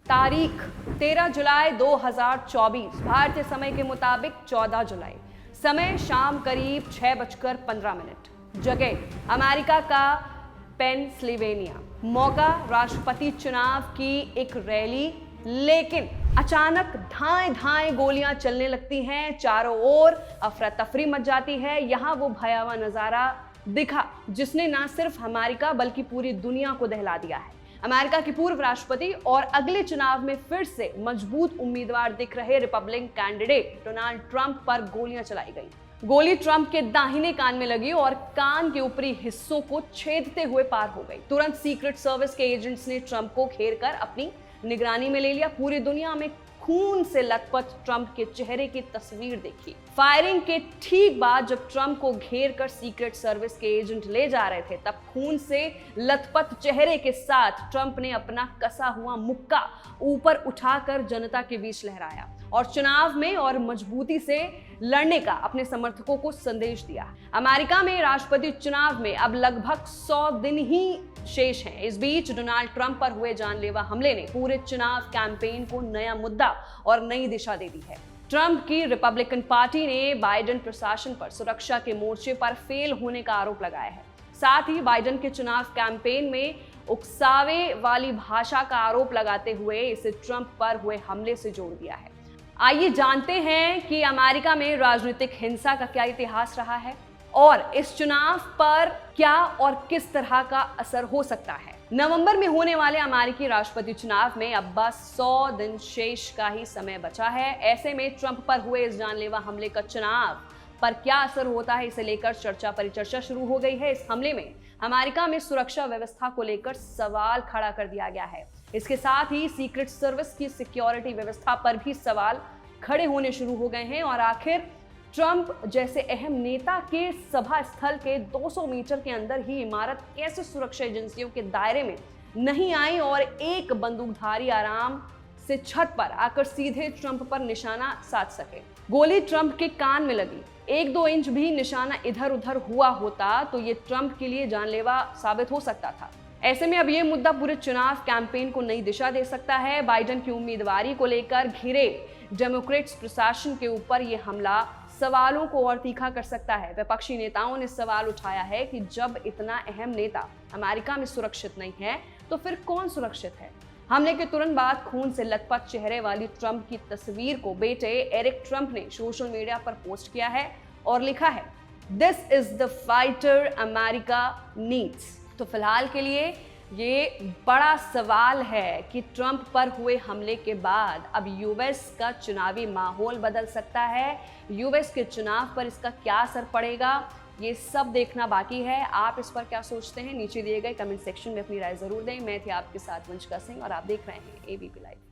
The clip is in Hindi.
तारीख 13 जुलाई 2024, भारतीय समय के मुताबिक 14 जुलाई। समय शाम करीब 6:15। जगह अमेरिका का पेंसिल्वेनिया। मौका राष्ट्रपति चुनाव की एक रैली, लेकिन अचानक धाएं धाएं गोलियां चलने लगती हैं। चारों ओर अफरा तफरी मच जाती है। यहां वो भयावह नजारा दिखा जिसने न सिर्फ अमेरिका बल्कि पूरी दुनिया को दहला दिया है। अमेरिका के पूर्व राष्ट्रपति और अगले चुनाव में फिर से मजबूत उम्मीदवार दिख रहे रिपब्लिकन कैंडिडेट डोनाल्ड ट्रंप पर गोलियां चलाई गई। गोली ट्रंप के दाहिने कान में लगी और कान के ऊपरी हिस्सों को छेदते हुए पार हो गई। तुरंत सीक्रेट सर्विस के एजेंट्स ने ट्रंप को घेर कर अपनी निगरानी में ले लिया। पूरी दुनिया में खून से लथपथ ट्रंप के चेहरे की तस्वीर देखी। फायरिंग के ठीक बाद जब ट्रंप को घेर कर सीक्रेट सर्विस के एजेंट ले जा रहे थे, तब खून से लथपथ चेहरे के साथ ट्रंप ने अपना कसा हुआ मुक्का ऊपर उठाकर जनता के बीच लहराया और चुनाव में और मजबूती से लड़ने का अपने समर्थकों को संदेश दिया। अमेरिका में राष्ट्रपति चुनाव में अब लगभग 100 दिन ही शेष हैं। इस बीच डोनाल्ड ट्रंप पर हुए जानलेवा हमले ने पूरे चुनाव कैंपेन को नया मुद्दा और नई दिशा दे दी है। ट्रंप की रिपब्लिकन पार्टी ने बाइडेन प्रशासन पर सुरक्षा के मोर्चे पर फेल होने का आरोप लगाया है। साथ ही बाइडेन के चुनाव कैंपेन में उकसावे वाली भाषा का आरोप लगाते हुए इसे ट्रंप पर हुए हमले से जोड़ दिया है। आइए जानते हैं कि अमेरिका में राजनीतिक हिंसा का क्या इतिहास रहा है और इस चुनाव पर क्या और किस तरह का असर हो सकता है। नवंबर में होने वाले अमेरिकी राष्ट्रपति चुनाव में अब बस 100 दिन शेष का ही समय बचा है। ऐसे में ट्रंप पर हुए इस जानलेवा हमले का चुनाव पर क्या असर होता है, इसे लेकर चर्चा परिचर्चा शुरू हो गई है। इस हमले में अमेरिका में सुरक्षा व्यवस्था को लेकर सवाल खड़ा कर दिया गया है। इसके साथ ही सीक्रेट सर्विस की सिक्योरिटी व्यवस्था पर भी सवाल खड़े होने शुरू हो गए हैं और आखिर ट्रंप जैसे अहम नेता के सभा स्थल के 200 मीटर के अंदर ही इमारत कैसे सुरक्षा एजेंसियों के दायरे में नहीं आई और एक बंदूकधारी आराम से छत पर आकर सीधे ट्रंप पर निशाना साध सके। गोली ट्रंप के कान में लगी। 1-2 इंच भी निशाना इधर उधर हुआ होता तो ये ट्रंप के लिए जानलेवा साबित हो सकता था। ऐसे में अब ये मुद्दा पूरे चुनाव कैंपेन को नई दिशा दे सकता है। बाइडेन की उम्मीदवारी को लेकर घिरे डेमोक्रेट्स प्रशासन के ऊपर यह हमला सवालों को और तीखा कर सकता है। विपक्षी नेताओं ने सवाल उठाया है कि जब इतना अहम नेता अमेरिका में सुरक्षित नहीं है तो फिर कौन सुरक्षित है। हमले के तुरंत बाद खून से लथपथ चेहरे वाली ट्रंप की तस्वीर को बेटे एरिक ट्रंप ने सोशल मीडिया पर पोस्ट किया है और लिखा है, this is the fighter America needs. तो फिलहाल के लिए ये बड़ा सवाल है कि ट्रंप पर हुए हमले के बाद अब यूएस का चुनावी माहौल बदल सकता है। यूएस के चुनाव पर इसका क्या असर पड़ेगा, ये सब देखना बाकी है। आप इस पर क्या सोचते हैं, नीचे दिए गए कमेंट सेक्शन में अपनी राय जरूर दें। मैं थी आपके साथ वंशिका सिंह और आप देख रहे हैं एबीपी लाइव।